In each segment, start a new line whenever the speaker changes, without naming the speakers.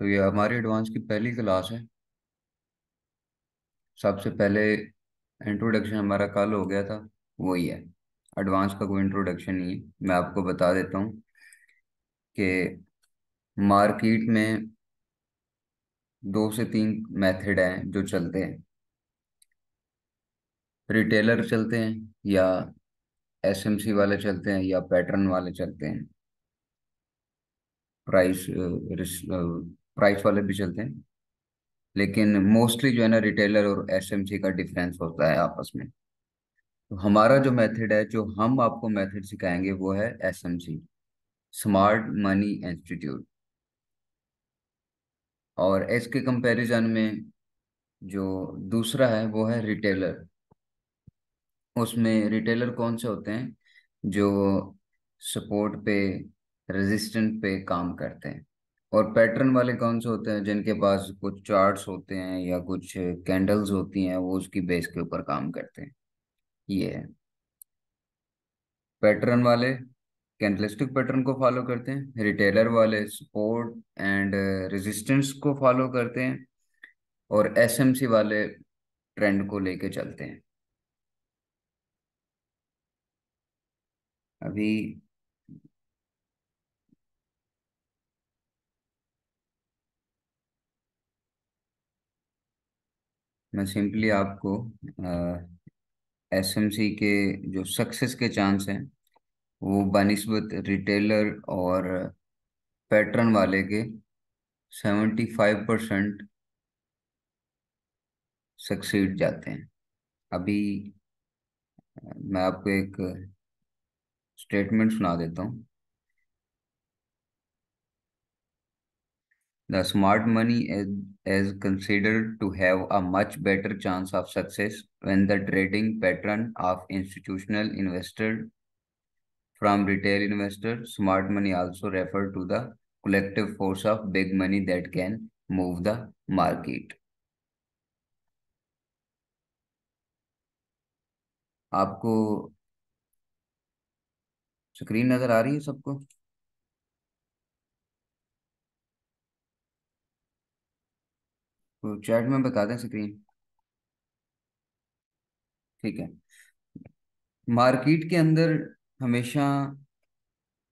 तो ये हमारी एडवांस की पहली क्लास है। सबसे पहले इंट्रोडक्शन हमारा कल हो गया था, वही है। एडवांस का कोई इंट्रोडक्शन नहीं है। मैं आपको बता देता हूँ कि मार्केट में दो से तीन मेथड हैं जो चलते हैं। रिटेलर चलते हैं, या एसएमसी वाले चलते हैं, या पैटर्न वाले चलते हैं। प्राइस प्राइस वाले भी चलते हैं, लेकिन मोस्टली जो है ना, रिटेलर और एसएमसी का डिफरेंस होता है आपस में। तो हमारा जो मेथड है, जो हम आपको मेथड सिखाएंगे, वो है एसएमसी, स्मार्ट मनी इंस्टीट्यूट। और इसके कंपैरिजन में जो दूसरा है वो है रिटेलर। उसमें रिटेलर कौन से होते हैं? जो सपोर्ट पे, रेजिस्टेंट पे काम करते हैं। और पैटर्न वाले कौन से होते हैं? जिनके पास कुछ चार्ट्स होते हैं या कुछ कैंडल्स होती हैं, वो उसकी बेस के ऊपर काम करते हैं। ये है। पैटर्न वाले कैंडलस्टिक पैटर्न को फॉलो करते हैं, रिटेलर वाले सपोर्ट एंड रेजिस्टेंस को फॉलो करते हैं, और एसएमसी वाले ट्रेंड को लेके चलते हैं। अभी मैं सिंपली आपको एसएमसी के जो सक्सेस के चांस हैं, वो बनिस्बत रिटेलर और पैटर्न वाले के 75% सक्सीड जाते हैं। अभी मैं आपको एक स्टेटमेंट सुना देता हूँ। The smart money is considered to have a much better chance of success when the trading pattern of institutional investor from retail investor. Smart money also refer to the collective force of big money that can move the market. आपको screen नजर आ रही है सबको? तो chat में बता दें screen. ठीक है। मार्केट के अंदर हमेशा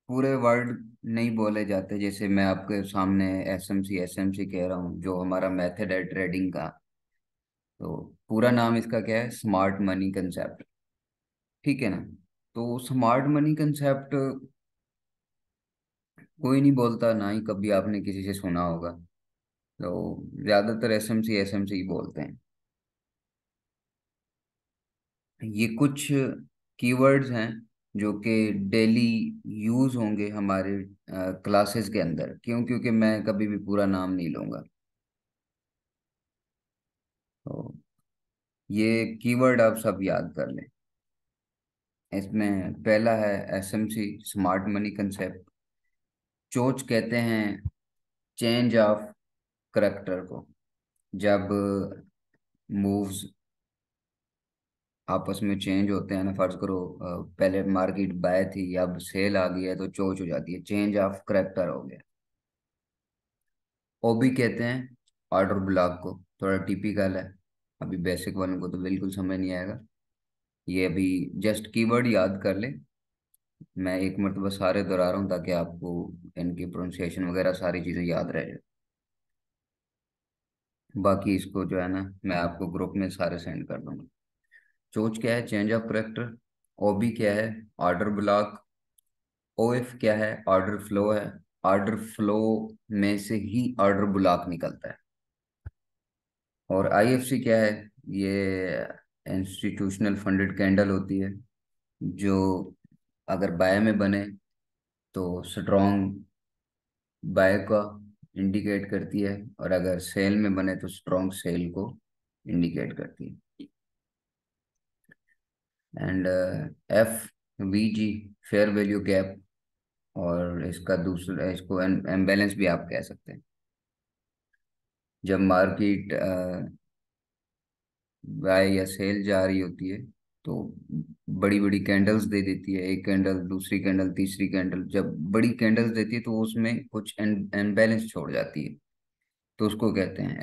पूरे वर्ड नहीं बोले जाते। जैसे मैं आपके सामने एसएमसी एसएमसी कह रहा हूँ, जो हमारा मेथड है ट्रेडिंग का, तो पूरा नाम इसका क्या है? Smart money concept. ठीक है ना? तो स्मार्ट मनी कंसेप्ट कोई नहीं बोलता, ना ही कभी आपने किसी से सुना होगा। तो ज्यादातर एसएमसी एसएमसी ही बोलते हैं। ये कुछ कीवर्ड्स हैं जो कि डेली यूज होंगे हमारे क्लासेस के अंदर। क्यों? क्योंकि मैं कभी भी पूरा नाम नहीं लूंगा। तो ये कीवर्ड आप सब याद कर लें। इसमें पहला है एसएमसी, स्मार्ट मनी कंसेप्ट। चोच कहते हैं चेंज ऑफ करेक्टर को। जब मूव्स आपस में चेंज होते हैं ना, फर्ज करो पहले मार्केट बाय थी, अब सेल आ गई है, तो चोच हो जाती है, चेंज ऑफ करेक्टर हो गया। ओबी कहते हैं ऑर्डर ब्लॉक को। थोड़ा टिपिकल है, अभी बेसिक वालों को तो बिल्कुल समझ नहीं आएगा। ये अभी जस्ट कीवर्ड याद कर ले। मैं एक मरतबा सारे दोहरा रहा हूँ ताकि आपको इनकी प्रोनाउंसिएशन वगैरह सारी चीज़ें याद रह जाए। बाकी इसको जो है ना, मैं आपको ग्रुप में सारे सेंड कर दूंगा। चोच क्या है? Change of character. ओबी क्या है? Order block. ओएफ क्या है? ऑर्डर फ्लो है। ऑर्डर फ्लो में से ही ऑर्डर ब्लॉक निकलता है। और आईएफसी क्या है? ये इंस्टीट्यूशनल फंडेड कैंडल होती है, जो अगर बाय में बने तो स्ट्रॉन्ग बाय का इंडिकेट करती है, और अगर सेल में बने तो स्ट्रॉन्ग सेल को इंडिकेट करती है। And F we ji, fair value gap. और इसका दूसरा, इसको एम्बेलेंस भी आप कह सकते हैं। जब मार्केट बाय या सेल जा रही होती है, तो बड़ी बड़ी कैंडल्स दे देती है, एक कैंडल, दूसरी कैंडल, तीसरी कैंडल। जब बड़ी कैंडल्स देती है तो उसमें कुछ अनबैलेंस छोड़ जाती है। तो उसको कहते हैं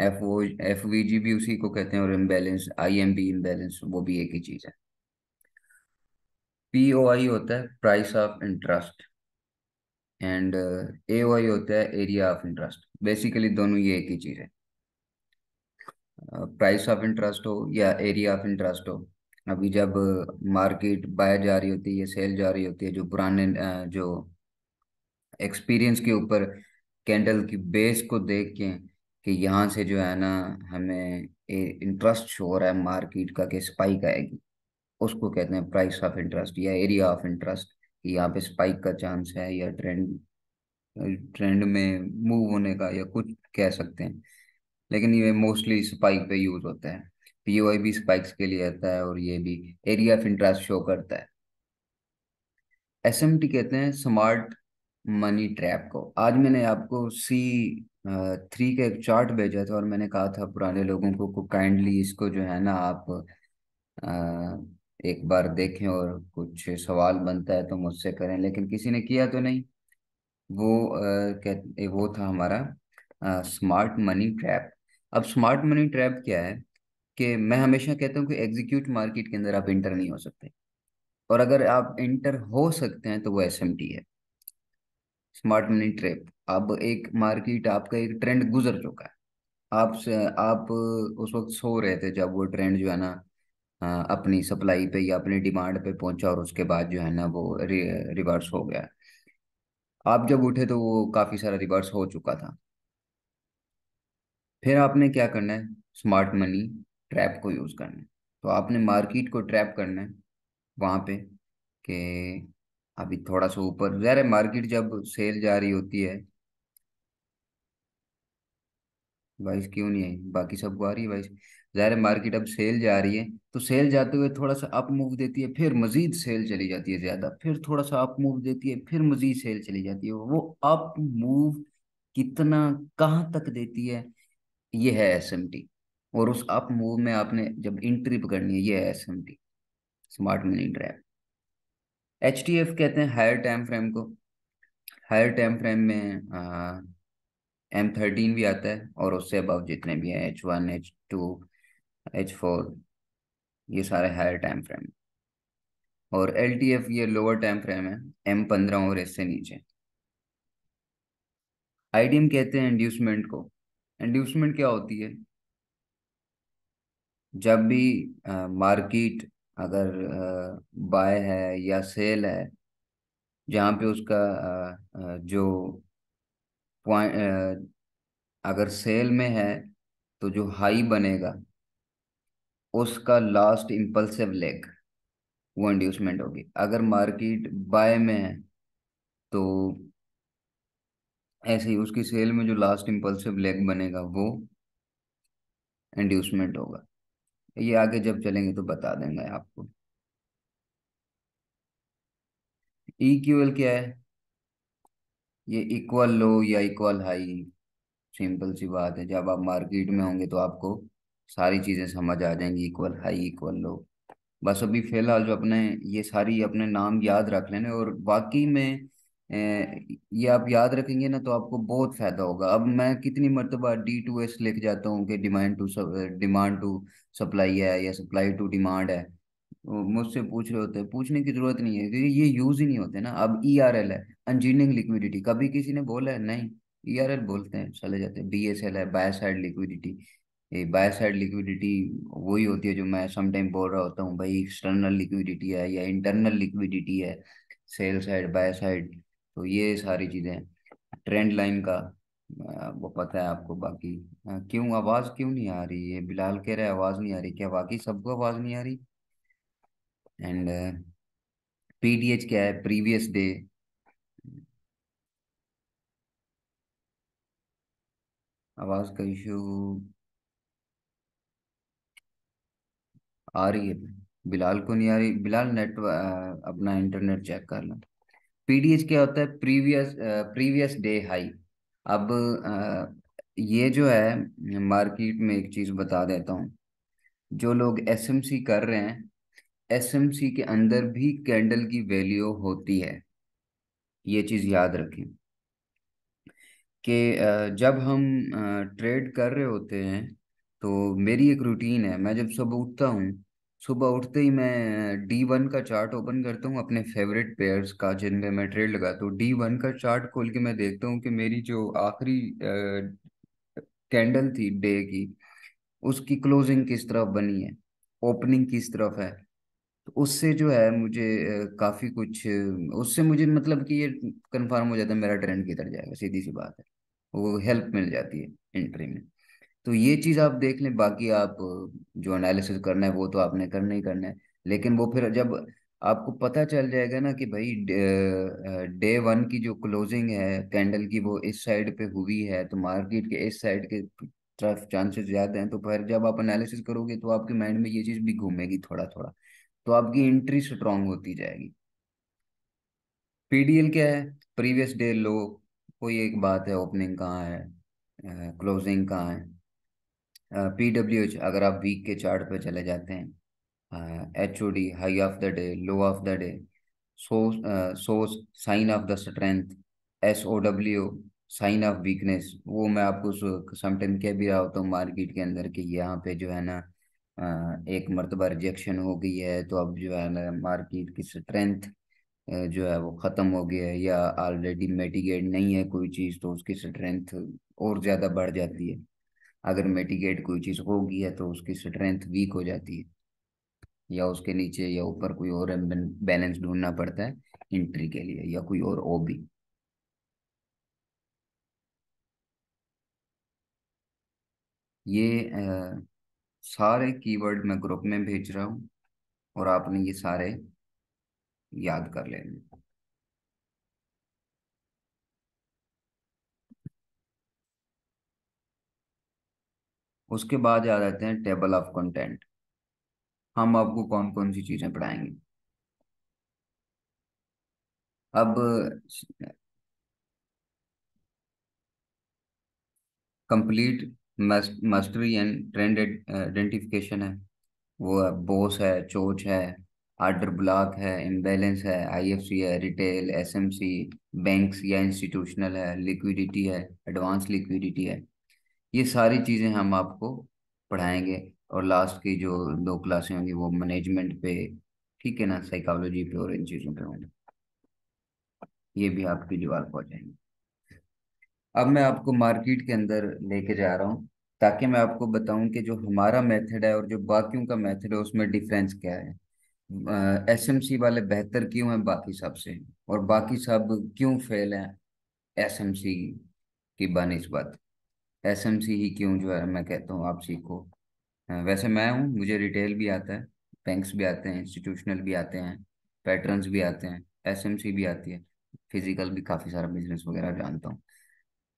एफ वी जी भी उसी को कहते हैं, और इम्बैलेंस, IMB इम्बैलेंस, वो भी एक ही चीज है। POI होता है price of interest, and AOI होता है एरिया ऑफ इंटरेस्ट। बेसिकली दोनों ये एक ही चीज है। प्राइस ऑफ इंटरेस्ट हो या एरिया ऑफ इंटरेस्ट हो, अभी जब मार्केट बाय जा रही होती है या सेल जा रही होती है, जो पुराने जो एक्सपीरियंस के ऊपर कैंडल की बेस को देख के, कि यहाँ से जो है ना हमें इंटरेस्ट शो हो रहा है मार्केट का कि स्पाइक आएगी, उसको कहते हैं प्राइस ऑफ इंटरेस्ट या एरिया ऑफ इंटरेस्ट, कि यहाँ पे स्पाइक का चांस है या ट्रेंड ट्रेंड में मूव होने का, या कुछ कह सकते हैं। लेकिन ये मोस्टली स्पाइक पे यूज होता है। POI भी स्पाइक्स के लिए आता है, और ये भी एरिया ऑफ इंटरेस्ट शो करता है। SMT कहते हैं स्मार्ट मनी ट्रैप को। आज मैंने आपको C3 का एक चार्ट भेजा था, और मैंने कहा था पुराने लोगों को काइंडली इसको जो है ना आप एक बार देखें, और कुछ सवाल बनता है तो मुझसे करें, लेकिन किसी ने किया तो नहीं। वो था हमारा स्मार्ट मनी ट्रैप। अब स्मार्ट मनी ट्रैप क्या है, कि मैं हमेशा कहता हूँ कि एग्जीक्यूट मार्केट के अंदर आप इंटर नहीं हो सकते, और अगर आप इंटर हो सकते हैं तो वो SMT है, स्मार्ट मनी ट्रैप। अब एक मार्केट, आपका एक ट्रेंड गुजर चुका है, आप उस वक्त सो रहे थे जब वो ट्रेंड जो है ना अपनी सप्लाई पे या अपनी डिमांड पे पहुंचा, और उसके बाद जो है ना वो रिवर्स हो गया। आप जब उठे तो वो काफी सारा रिवर्स हो चुका था। फिर आपने क्या करना है, स्मार्ट मनी ट्रैप को यूज करना है। तो आपने मार्केट को ट्रैप करना है वहां पे, कि अभी थोड़ा सा ऊपर ज़रा मार्केट जब सेल जा रही होती है। बाईस क्यों नहीं आई, बाकी सबको आ रही है बाईस। ज़ाहिर है मार्केट अब सेल जा रही है, तो सेल जाते हुए थोड़ा सा अप मूव देती है, फिर मजीद सेल चली जाती है ज़्यादा, फिर थोड़ा सा अप मूव देती है, फिर मजीद सेल चली जाती है। वो अप मूव कितना, कहाँ तक देती है, ये है SMT। और उस अप मूव में आपने जब एंट्री पकड़नी है, ये है SMT, smart money trap. HTF कहते हैं हायर टाइम फ्रेम को। हायर टाइम फ्रेम में M13 भी आता है, और उससे अबव जितने भी हैं H1, H2, H4, ये सारे हायर टाइम फ्रेम। और LTF ये लोअर टाइम फ्रेम है, M15 और इससे नीचे। IDM कहते हैं इंड्यूसमेंट को। इंड्यूसमेंट क्या होती है, जब भी मार्केट अगर बाय है या सेल है, जहाँ पे उसका जो पॉइंट, अगर सेल में है तो जो हाई बनेगा उसका लास्ट इम्पल्सिव लेग, वो इंड्यूसमेंट होगी। अगर मार्केट बाय में है तो ऐसे ही उसकी सेल में जो लास्ट इम्पल्सिव लेग बनेगा वो इंड्यूसमेंट होगा। ये आगे जब चलेंगे तो बता देंगे आपको। EQL क्या है, ये इक्वल लो या इक्वल हाई। सिंपल सी बात है, जब आप मार्केट में होंगे तो आपको सारी चीज़ें समझ आ जाएंगी, इक्वल हाई इक्वल लो। बस अभी फिलहाल जो अपने ये सारी अपने नाम याद रख लेने, और बाकी में ये आप याद रखेंगे ना तो आपको बहुत फायदा होगा। अब मैं कितनी मर्तबा D2S लिख जाता हूँ कि डिमांड टू सप्लाई है या सप्लाई टू डिमांड है। वो मुझसे पूछ रहे होते हैं, पूछने की जरूरत नहीं है, क्योंकि ये यूज ही नहीं होते ना। अब ERL है, इंजीनियरिंग लिक्विडिटी, कभी किसी ने बोला है? नहीं। ERL बोलते हैं, चले जाते हैं। BSL है, बाय साइड लिक्विडिटी। ये बाय साइड लिक्विडिटी वही होती है जो मैं समटाइम बोल रहा होता हूँ भाई, एक्सटर्नल लिक्विडिटी है या इंटरनल लिक्विडिटी है, सेल साइड बाय साइड। तो ये सारी चीजें ट्रेंड लाइन का वो पता है आपको। बाकी क्यों आवाज क्यों नहीं आ रही है, बिलाल कह रहा है आवाज नहीं आ रही, क्या बाकी सबको आवाज नहीं आ रही? एंड PDH क्या है, प्रीवियस डे। आवाज का इशू आ रही है, बिलाल को नहीं आ रही। बिलाल अपना इंटरनेट चेक कर लो। PDH क्या होता है, प्रीवियस डे हाई। अब ये जो है मार्केट में एक चीज बता देता हूँ, जो लोग SMC कर रहे हैं, SMC के अंदर भी कैंडल की वैल्यू होती है, ये चीज याद रखें। कि जब हम ट्रेड कर रहे होते हैं तो मेरी एक रूटीन है। मैं जब सुबह उठता हूँ, सुबह उठते ही मैं D1 का चार्ट ओपन करता हूँ अपने फेवरेट पेयर्स का जिनमें मैं ट्रेड लगाता हूँ। D1 का चार्ट खोल के मैं देखता हूँ कि मेरी जो आखिरी कैंडल थी डे की, उसकी क्लोजिंग किस तरफ बनी है, ओपनिंग किस तरफ है। तो उससे जो है मुझे काफी कुछ उससे मुझे मतलब कि ये कंफर्म हो जाता है मेरा ट्रेंड किधर जाएगा, सीधी सी बात है। वो हेल्प मिल जाती है एंट्री में। तो ये चीज आप देख लें, बाकी आप जो एनालिसिस करना है वो तो आपने करना ही करना है। लेकिन वो फिर जब आपको पता चल जाएगा ना कि भाई डे 1 की जो क्लोजिंग है कैंडल की वो इस साइड पे हुई है, तो मार्केट के इस साइड के तरफ चांसेस ज्यादा हैं, तो फिर जब आप एनालिसिस करोगे तो आपके माइंड में ये चीज भी घूमेगी थोड़ा थोड़ा, तो आपकी एंट्री स्ट्रांग होती जाएगी। PDL क्या है? प्रीवियस डे लो। कोई एक बात है, ओपनिंग कहाँ है, क्लोजिंग कहाँ है। PWH अगर आप वीक के चार्ट पे चले जाते हैं, HOD high of the day, low of the day, source sign of the strength, SOW sign of weakness. वो मैं आपको समटाइम कह भी रहा होता हूँ मार्केट के अंदर कि यहाँ पे जो है ना एक मर्तबा रिजेक्शन हो गई है, तो अब जो है ना मार्केट की स्ट्रेंथ जो है वो ख़त्म हो गया है, या ऑलरेडी मिटिगेट नहीं है कोई चीज़, तो उसकी स्ट्रेंथ और ज़्यादा बढ़ जाती है। अगर मिटिगेट कोई चीज़ हो गई है तो उसकी स्ट्रेंथ वीक हो जाती है, या उसके नीचे या ऊपर कोई और बैलेंस ढूंढना पड़ता है एंट्री के लिए, या कोई और OB। ये सारे कीवर्ड मैं ग्रुप में भेज रहा हूँ, और आपने ये सारे याद कर लेने। उसके बाद आ जाते हैं टेबल ऑफ कंटेंट। हम आपको कौन कौन सी चीज़ें पढ़ाएंगे। अब complete mastery and trend identification है, वो है बोस है, चोच है, आर्डर ब्लॉक है, इम्बैलेंस है, IFC है, रिटेल, SMC, बैंक्स या इंस्टीट्यूशनल है, लिक्विडिटी है, एडवांस लिक्विडिटी है। ये सारी चीज़ें हम आपको पढ़ाएंगे। और लास्ट की जो 2 क्लासें होंगी वो मैनेजमेंट पे, ठीक है ना, साइकोलॉजी पे और इन चीज़ों पे होंगी। ये भी आपकी जवाब पहुंचाएंगे। अब मैं आपको मार्केट के अंदर लेके जा रहा हूँ, ताकि मैं आपको बताऊं कि जो हमारा मेथड है और जो बाकियों का मेथड है उसमें डिफरेंस क्या है। SMC वाले बेहतर क्यों हैं बाकी सब से, और बाकी सब क्यों फेल हैं SMC की बानिस्बत। SMC ही क्यों जो है मैं कहता हूँ आप सीखो। वैसे मैं हूँ, मुझे रिटेल भी आता है, बैंक्स भी आते हैं, इंस्टीट्यूशनल भी आते हैं, पैटर्न्स भी आते हैं, SMC भी आती है, फिजिकल भी काफ़ी सारा बिजनेस वगैरह जानता हूँ।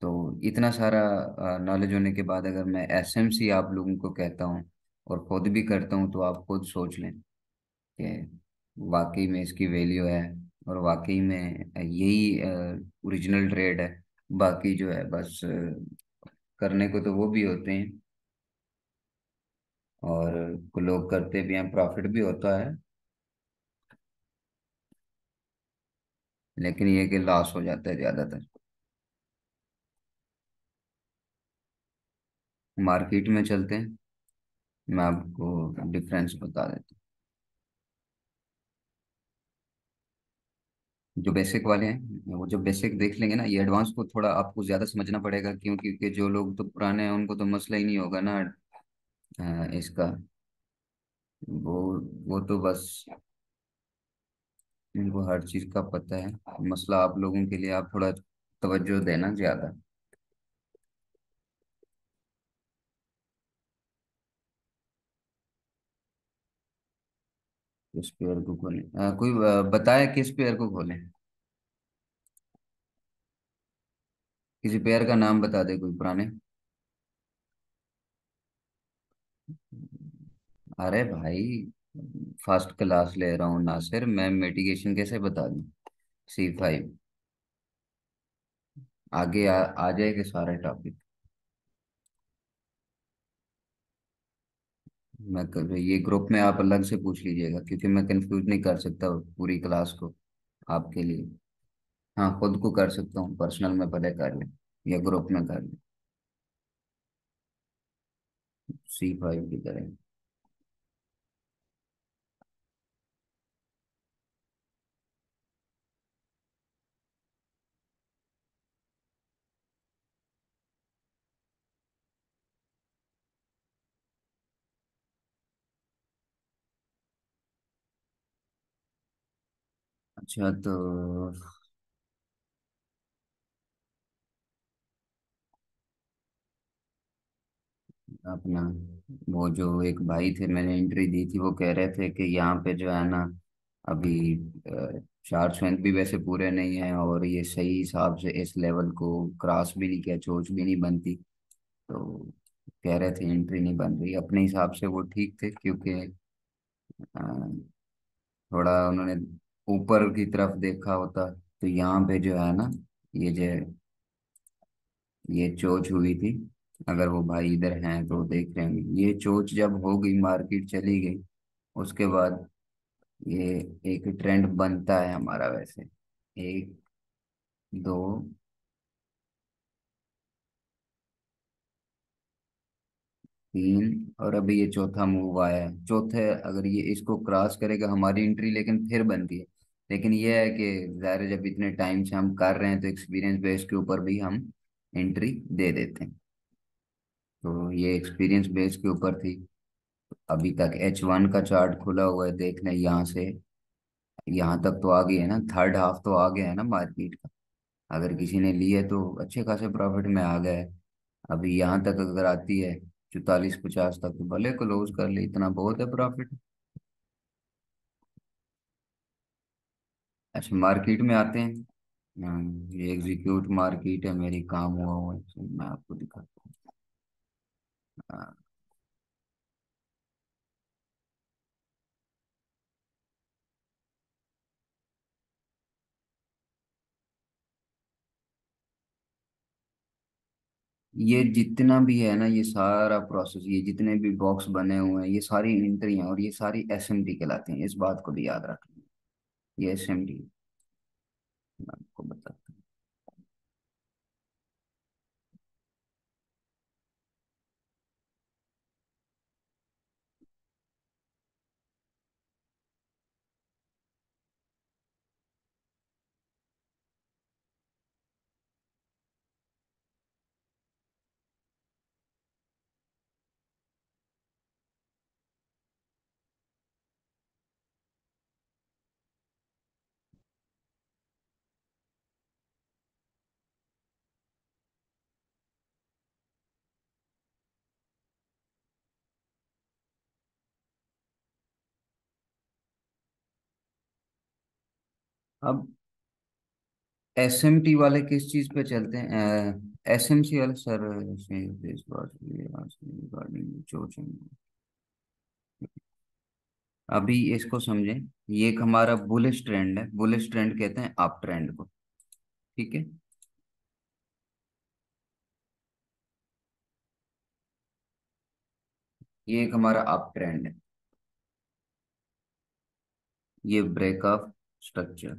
तो इतना सारा नॉलेज होने के बाद अगर मैं SMC आप लोगों को कहता हूँ और खुद भी करता हूँ, तो आप खुद सोच लें कि वाकई में इसकी वैल्यू है, और वाकई में यही ओरिजिनल ट्रेड है। बाकी जो है बस करने को तो वो भी होते हैं, और लोग करते भी हैं, प्रॉफिट भी होता है, लेकिन ये कि लॉस हो जाता है ज़्यादातर। मार्केट में चलते हैं, मैं आपको डिफरेंस बता देता हूँ। जो बेसिक वाले हैं वो जो बेसिक देख लेंगे ना, ये एडवांस को थोड़ा आपको ज़्यादा समझना पड़ेगा, क्योंकि जो लोग तो पुराने हैं उनको तो मसला ही नहीं होगा ना इसका। वो वो तो बस इनको हर चीज़ का पता है। मसला आप लोगों के लिए, आप थोड़ा तवज्जो देना ज़्यादा। किस पेयर को खोलें, कोई बताए किस पेयर को खोलें। किसी पेयर का नाम बता दे कोई पुराने। अरे भाई, फर्स्ट क्लास ले रहा हूँ नासिर, मैं मिटिगेशन कैसे बता दूँ। C5। आगे आ जाएगा सारे टॉपिक। ये ग्रुप में आप अलग से पूछ लीजिएगा, क्योंकि मैं कंफ्यूज नहीं कर सकता पूरी क्लास को आपके लिए। हाँ, खुद को कर सकता हूँ, पर्सनल में पता कर लें। या ग्रुप में कर ले? C5 की तरह। अच्छा तो अपना वो जो एक भाई थे, मैंने एंट्री दी थी, वो कह रहे थे कि यहाँ पे जो है ना अभी चार स्ट्रेंथ भी वैसे पूरे नहीं है, और ये सही हिसाब से इस लेवल को क्रॉस भी नहीं किया, चोच भी नहीं बनती। तो कह रहे थे एंट्री नहीं बन रही। अपने हिसाब से वो ठीक थे, क्योंकि अ, थोड़ा उन्होंने ऊपर की तरफ देखा होता। तो यहाँ पे जो है ना, ये जो ये चोच हुई थी, अगर वो भाई इधर हैं तो देख रहे होंगे, ये चोच जब हो गई, मार्केट चली गई, उसके बाद ये एक ट्रेंड बनता है हमारा वैसे। एक, दो, तीन, और अभी ये चौथा मूव आया है। चौथे अगर ये इसको क्रॉस करेगा हमारी एंट्री लेकिन फिर बनती है। लेकिन ये है कि ज़ाहिर है, जब इतने टाइम से हम कर रहे हैं तो एक्सपीरियंस बेस के ऊपर भी हम एंट्री दे देते हैं। तो ये एक्सपीरियंस बेस के ऊपर थी। अभी तक H1 का चार्ट खुला हुआ है, देखना यहाँ से यहाँ तक तो आ गई है ना, थर्ड हाफ तो आ गया है ना मार्केट का। अगर किसी ने ली है तो अच्छे खासे प्रॉफिट में आ गया है। अभी यहाँ तक अगर आती है 44-50 तक, तो भले क्लोज कर ले, इतना बहुत है प्रॉफिट। अच्छा, मार्केट में आते हैं। ये एग्जीक्यूट मार्केट है, मेरी काम हुआ हुआ है, तो मैं आपको दिखाता हूँ। हाँ, ये जितना भी है ना, ये सारा प्रोसेस, ये जितने भी बॉक्स बने हुए हैं, ये सारी एंट्री हैं, और ये सारी SMT कहलाती हैं, इस बात को भी याद रखना। ये SMT मैं आपको बताता हूँ। अब SMT वाले किस चीज पे चलते हैं? SMC वाले सर, अभी इसको समझें। ये एक हमारा बुलिश ट्रेंड है, बुलिश ट्रेंड कहते हैं अप ट्रेंड को। ठीक है, ये एक हमारा अप ट्रेंड है। ये ब्रेक ऑफ स्ट्रक्चर।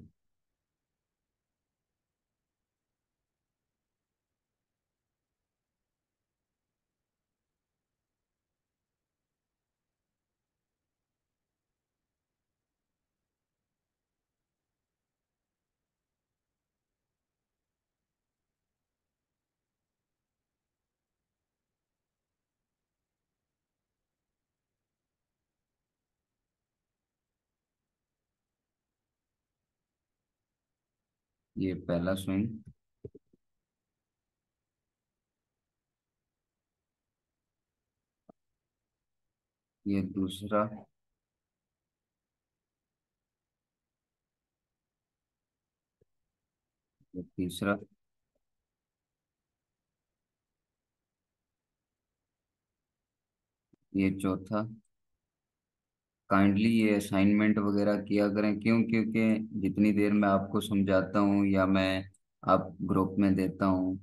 ये पहला स्विंग। ये दूसरा। ये तीसरा। ये चौथा। काइंडली ये असाइनमेंट वगैरह किया करें, क्यों? क्योंकि जितनी देर मैं आपको समझाता हूँ, या मैं आप ग्रुप में देता हूँ,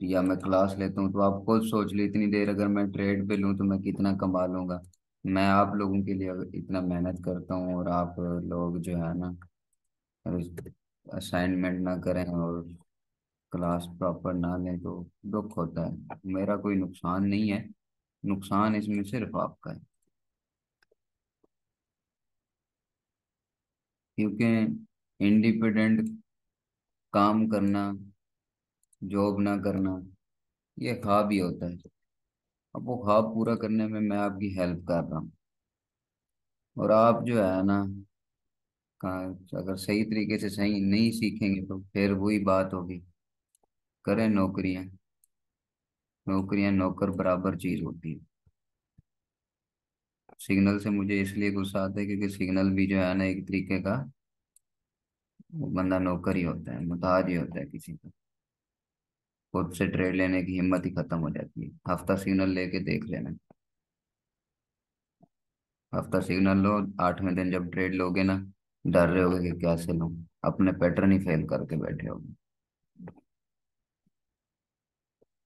या मैं क्लास लेता हूँ, तो आप खुद सोच लो, इतनी देर अगर मैं ट्रेड पे लूँ तो मैं कितना कमा लूंगा। मैं आप लोगों के लिए अगर इतना मेहनत करता हूँ, और आप लोग जो है ना असाइनमेंट ना करें, और क्लास प्रॉपर ना लें तो दुख होता है। मेरा कोई नुकसान नहीं है, नुकसान इसमें सिर्फ आपका है, क्योंकि इंडिपेंडेंट काम करना, जॉब ना करना, ये ख्वाब ही होता है। अब वो ख्वाब पूरा करने में मैं आपकी हेल्प कर रहा हूँ, और आप जो है ना, अगर सही तरीके से सही नहीं सीखेंगे तो फिर वही बात होगी। करें नौकरियां, नौकरियां नौकर बराबर चीज होती है। सिग्नल से मुझे इसलिए गुस्सा आता है क्योंकि सिग्नल भी जो है ना एक तरीके का, वो बंदा नौकर ही होता है, मुताज ही होता है किसी का। खुद से ट्रेड लेने की हिम्मत ही खत्म हो जाती है। हफ्ता सिग्नल लेके देख लेना, हफ्ता सिग्नल लो, 8वें दिन जब ट्रेड लोगे ना, डर रहे होगे कि कैसे लूं, अपने पैटर्न ही फेल करके बैठे होगे।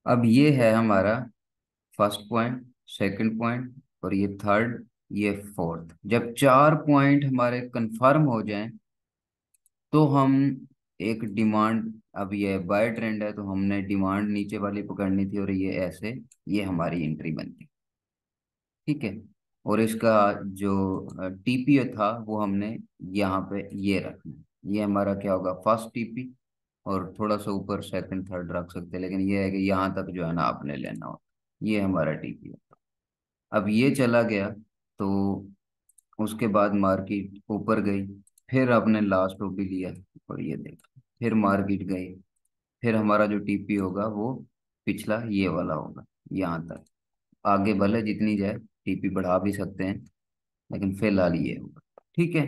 अब ये है हमारा फर्स्ट पॉइंट, सेकंड पॉइंट, और ये थर्ड, ये फोर्थ। जब 4 पॉइंट हमारे कंफर्म हो जाएं तो हम एक डिमांड, अब ये बाय ट्रेंड है तो हमने डिमांड नीचे वाली पकड़नी थी, और ये ऐसे, ये हमारी एंट्री बनती। ठीक है। और इसका जो टीपी था वो हमने यहाँ पे ये रखना है। ये हमारा क्या होगा, फर्स्ट टीपी, और थोड़ा सा ऊपर सेकंड थर्ड रख सकते हैं, लेकिन ये है कि यहाँ तक जो है ना आपने लेना हो। ये हमारा टीपी है। अब ये चला गया तो उसके बाद मार्केट ऊपर गई, फिर आपने लास्ट ओपी लिया, और ये देखा, फिर मार्केट गई, फिर हमारा जो टीपी होगा वो पिछला ये वाला होगा, यहाँ तक। आगे भले जितनी जाए, टीपी बढ़ा भी सकते हैं, लेकिन फिलहाल ये होगा। ठीक है।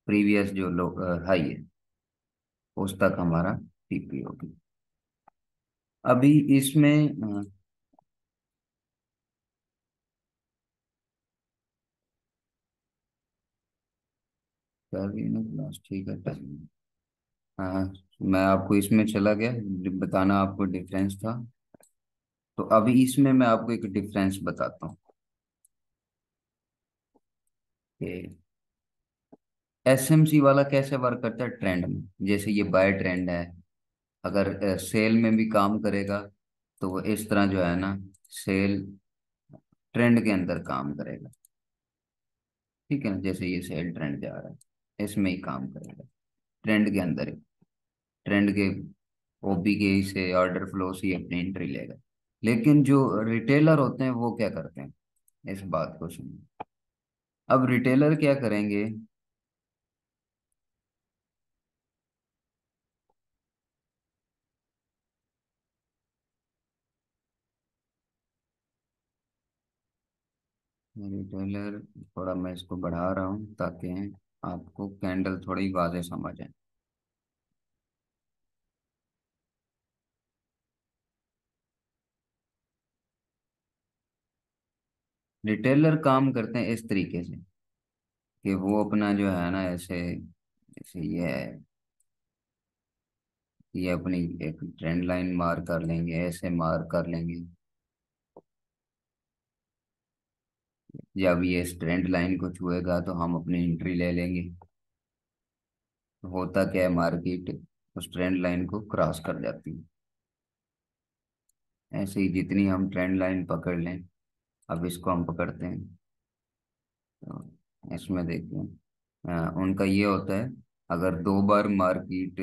प्रीवियस जो लो हाई है, उस तक हमारा टीपी होगी। अभी इसमें क्या भी ना क्लास, ठीक है टाइम। हाँ, मैं आपको इसमें चला गया, बताना आपको डिफरेंस था। तो अभी इसमें मैं आपको एक डिफरेंस बताता हूँ कि एसएमसी वाला कैसे वर्क करता है ट्रेंड में। जैसे ये बाय ट्रेंड है, अगर सेल में भी काम करेगा तो वो इस तरह जो है ना, सेल ट्रेंड के अंदर काम करेगा। ठीक है ना, जैसे ये सेल ट्रेंड जा रहा है, इसमें ही काम करेगा, ट्रेंड के अंदर ही, ट्रेंड के ओबी के ही से ऑर्डर फ्लो से ही अपनी एंट्री लेगा। लेकिन जो रिटेलर होते हैं वो क्या करते हैं, इस बात को सुनिए। अब रिटेलर क्या करेंगे, रिटेलर, थोड़ा मैं इसको बढ़ा रहा हूँ ताकि आपको कैंडल थोड़ी वाज़ेह समझ आए। रिटेलर काम करते हैं इस तरीके से कि वो अपना जो है ना ऐसे, जैसे ये है, ये अपनी एक ट्रेंड लाइन मार कर लेंगे, ऐसे मार कर लेंगे। जब ये इस ट्रेंड लाइन को छुएगा तो हम अपनी एंट्री ले लेंगे। तो होता क्या है, मार्केट उस ट्रेंड लाइन को क्रॉस कर जाती है। ऐसे ही जितनी हम ट्रेंड लाइन पकड़ लें, अब इसको हम पकड़ते हैं तो इसमें देखते हैं, उनका ये होता है, अगर 2 बार मार्केट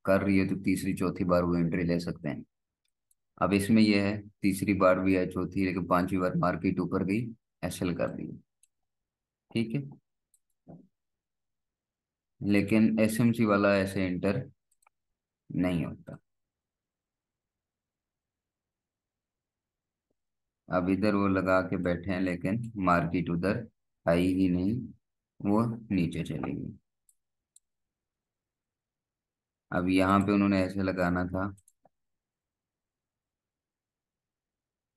कर रही है तो तीसरी चौथी बार वो एंट्री ले सकते हैं। अब इसमें ये है, तीसरी बार भी है, चौथी, लेकिन 5वीं बार मार्केट ऊपर गई, एसएल कर दी। ठीक है। लेकिन एसएमसी वाला ऐसे एंटर नहीं होता। अब इधर वो लगा के बैठे हैं, लेकिन मार्केट उधर आई ही नहीं, वो नीचे चली गई। अब यहाँ पे उन्होंने ऐसे लगाना था,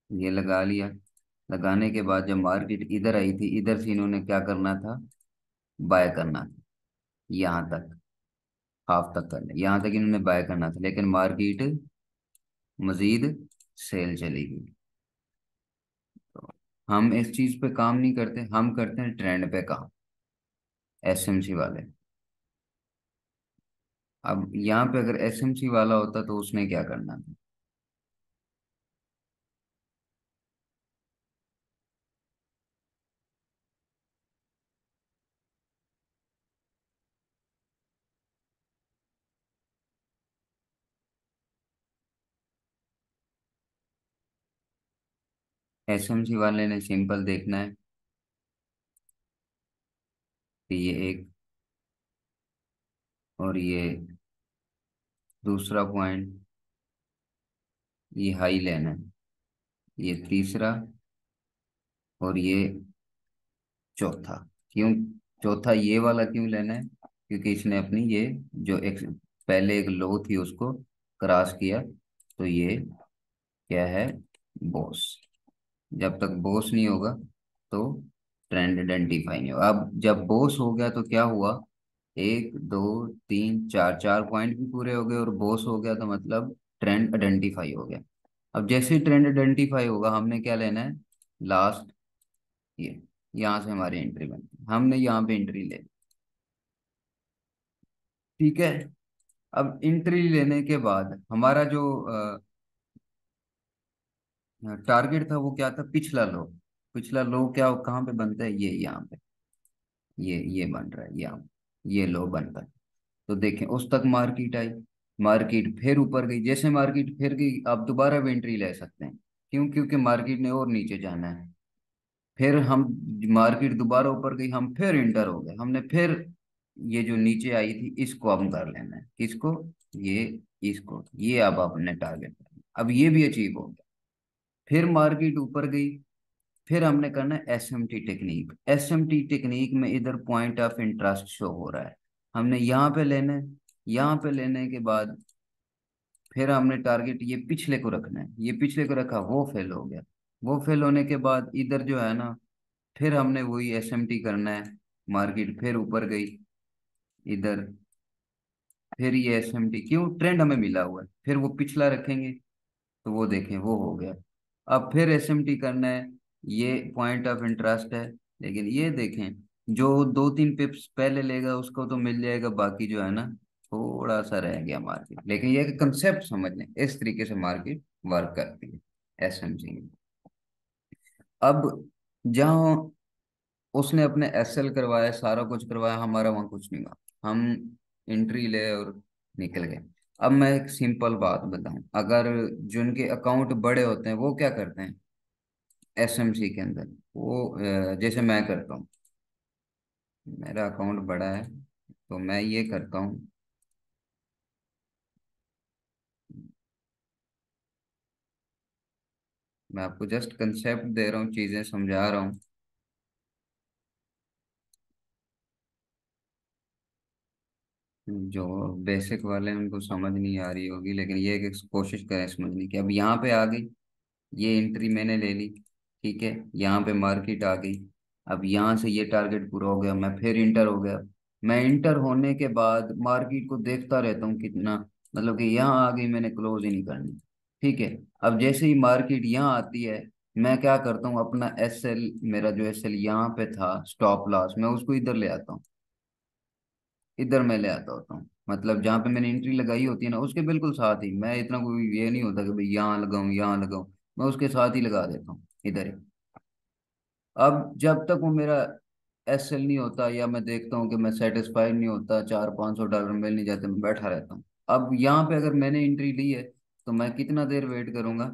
ये लगा लिया। लगाने के बाद जब मार्केट इधर आई थी, इधर से इन्होंने क्या करना था, बाय करना था, यहाँ तक, हाफ तक करना, यहाँ तक इन्होंने बाय करना था, लेकिन मार्केट मजीद सेल चली गई। तो हम इस चीज पे काम नहीं करते, हम करते हैं ट्रेंड पे काम, एसएमसी वाले। अब यहाँ पे अगर एसएमसी वाला होता तो उसने क्या करना था? एसएमसी वाले ने सिंपल देखना है कि ये एक, और ये दूसरा पॉइंट, ये हाई लेना है, ये तीसरा, और ये चौथा। क्यों चौथा ये वाला क्यों लेना है? क्योंकि इसने अपनी ये जो एक पहले एक लो थी उसको क्रॉस किया, तो ये क्या है? बॉस। जब तक बॉस नहीं होगा तो ट्रेंड आइडेंटिफाई नहीं होगा। अब जब बॉस हो गया तो क्या हुआ? एक दो तीन चार, चार पॉइंट भी पूरे हो गए और बॉस हो गया, तो मतलब ट्रेंड आइडेंटिफाई हो गया। अब जैसे ही ट्रेंड आइडेंटिफाई होगा हमने क्या लेना है? लास्ट, ये यहाँ से हमारी एंट्री बनती है, हमने यहाँ पे एंट्री ले ली। ठीक है। अब एंट्री लेने के बाद हमारा जो टारगेट था वो क्या था? पिछला लो। पिछला लो क्या कहाँ पे बनता है? ये यहाँ पे, ये बन रहा है यहाँ, ये लो बनता है। तो देखें उस तक मार्केट आई, मार्केट फिर ऊपर गई, जैसे मार्केट फिर गई आप दोबारा भी एंट्री ले सकते हैं। क्यों? क्योंकि मार्केट ने और नीचे जाना है। फिर हम, मार्केट दोबारा ऊपर गई, हम फिर इंटर हो गए, हमने फिर ये जो नीचे आई थी इसको अब कर लेना है। किसको? ये, इसको, ये अब अपने टारगेट करना है। अब ये भी अचीव हो गया। फिर मार्केट ऊपर गई, फिर हमने करना है एसएमटी टेक्निक। एसएमटी टेक्निक में इधर पॉइंट ऑफ इंटरेस्ट शो हो रहा है, हमने यहाँ पे लेना है। यहाँ पे लेने के बाद फिर हमने टारगेट ये पिछले को रखना है, ये पिछले को रखा, वो फेल हो गया। वो फेल होने के बाद इधर जो है ना, फिर हमने वही एसएमटी करना है। मार्केट फिर ऊपर गई इधर, फिर ये एसएमटी, क्यों? ट्रेंड हमें मिला हुआ है, फिर वो पिछला रखेंगे, तो वो देखें वो हो गया। अब फिर एसएमटी करना है, ये पॉइंट ऑफ इंटरेस्ट है, लेकिन ये देखें जो दो तीन पिप्स पहले लेगा उसको तो मिल जाएगा, बाकी जो है ना थोड़ा सा रह गया मार्केट। लेकिन ये कंसेप्ट समझ लें, इस तरीके से मार्केट वर्क करती है एसएमसी में। अब जहाँ उसने अपने एसएल करवाया, सारा कुछ करवाया, हमारा वहाँ कुछ नहीं हुआ, हम एंट्री ले और निकल गए। अब मैं एक सिंपल बात बताऊं, अगर जिनके अकाउंट बड़े होते हैं वो क्या करते हैं एसएमसी के अंदर? वो जैसे मैं करता हूँ, मेरा अकाउंट बड़ा है तो मैं ये करता हूँ, मैं आपको जस्ट कंसेप्ट दे रहा हूँ, चीज़ें समझा रहा हूँ। जो बेसिक वाले हैं उनको समझ नहीं आ रही होगी, लेकिन ये कि कोशिश करें समझने की। अब यहाँ पे आ गई, ये एंट्री मैंने ले ली, ठीक है, यहाँ पे मार्केट आ गई। अब यहाँ से ये टारगेट पूरा हो गया, मैं फिर इंटर हो गया। मैं इंटर होने के बाद मार्केट को देखता रहता हूँ कितना, मतलब कि यहाँ आ गई, मैंने क्लोज ही नहीं करनी। ठीक है। अब जैसे ही मार्केट यहाँ आती है, मैं क्या करता हूँ, अपना एस एल, मेरा जो एस एल यहाँ पे था स्टॉप लॉस, मैं उसको इधर ले आता हूँ। इधर मैं ले आता होता हूँ, मतलब जहाँ पे मैंने एंट्री लगाई होती है ना उसके बिल्कुल साथ ही, मैं इतना कोई ये नहीं होता कि भाई यहाँ लगाऊं यहाँ लगाऊं, मैं उसके साथ ही लगा देता हूँ इधर ही। अब जब तक वो मेरा एस एल नहीं होता, या मैं देखता हूँ कि मैं सेटिस्फाइड नहीं होता, 400-500 डॉलर मिल नहीं जाते, मैं बैठा रहता हूँ। अब यहाँ पे अगर मैंने एंट्री ली है तो मैं कितना देर वेट करूंगा?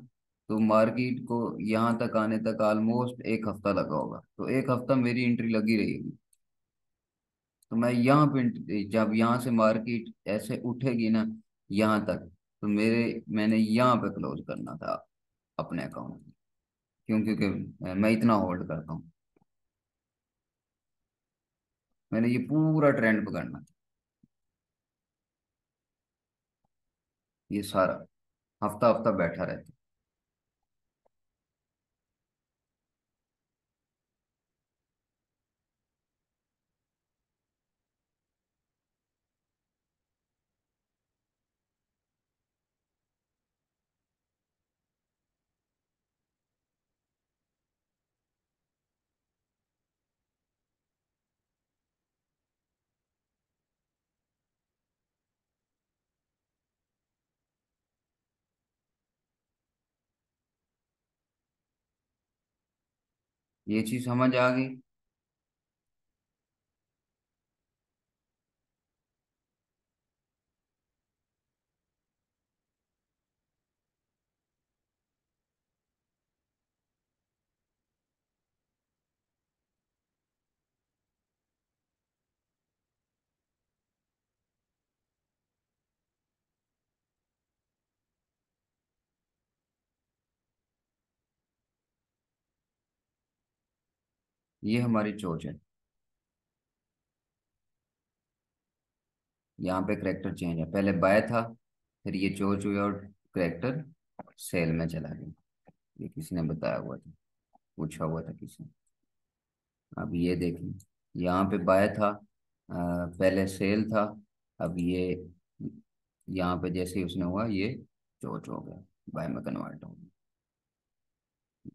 तो मार्केट को यहाँ तक आने तक ऑलमोस्ट एक हफ्ता लगा होगा, तो एक हफ्ता मेरी एंट्री लगी रहेगी। तो मैं यहाँ पे जब यहाँ से मार्केट ऐसे उठेगी ना यहाँ तक, तो मैंने यहाँ पे क्लोज करना था अपने अकाउंट। क्यों? क्योंकि मैं इतना होल्ड करता हूँ, मैंने ये पूरा ट्रेंड पकड़ना था, ये सारा हफ्ता हफ्ता बैठा रहता। ये चीज समझ आ गई। ये हमारी चोच है। यहाँ पे करेक्टर चेंज है, पहले बाय था, फिर ये चोच हुई और करेक्टर सेल में चला गया। ये किसी ने बताया हुआ था, पूछा हुआ था किसी ने। अब ये देखें, यहाँ पे बाय था, पहले सेल था, अब ये यहाँ पे जैसे ही उसने हुआ ये चोच हो गया, बाय में कन्वर्ट हो गया।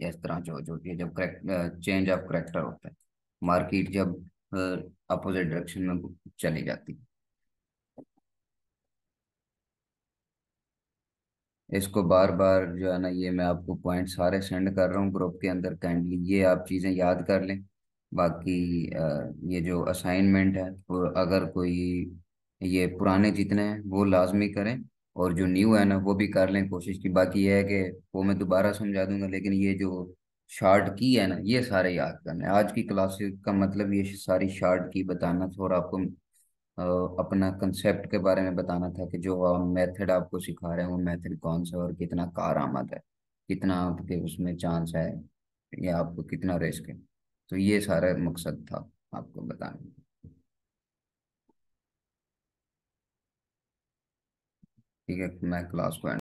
इस तरह चोच होती है जब करेक्ट चेंज ऑफ करेक्टर होता है, मार्केट जब अपोजिट डायरेक्शन में चली जाती है। इसको बार बार जो है ना, ये मैं आपको पॉइंट सारे सेंड कर रहा हूँ ग्रुप के अंदर, काइंडली ये आप चीज़ें याद कर लें। बाकी ये जो असाइनमेंट है वो अगर कोई, ये पुराने जितने हैं वो लाजमी करें, और जो न्यू है ना वो भी कर लें कोशिश की। बाकी ये है कि वो मैं दोबारा समझा दूंगा, लेकिन ये जो शार्ट की है ना ये सारे याद करने हैं। आज की क्लास का मतलब ये सारी शार्ट की बताना था, और आपको अपना कंसेप्ट के बारे में बताना था कि जो हम मेथड आपको सिखा रहे हैं वो मेथड कौन सा है और कितना कारआमद है, कितना आपके उसमें चांस है, या आपको कितना रिस्क है। तो ये सारा मकसद था आपको बताने का। ठीक है, मैं क्लास को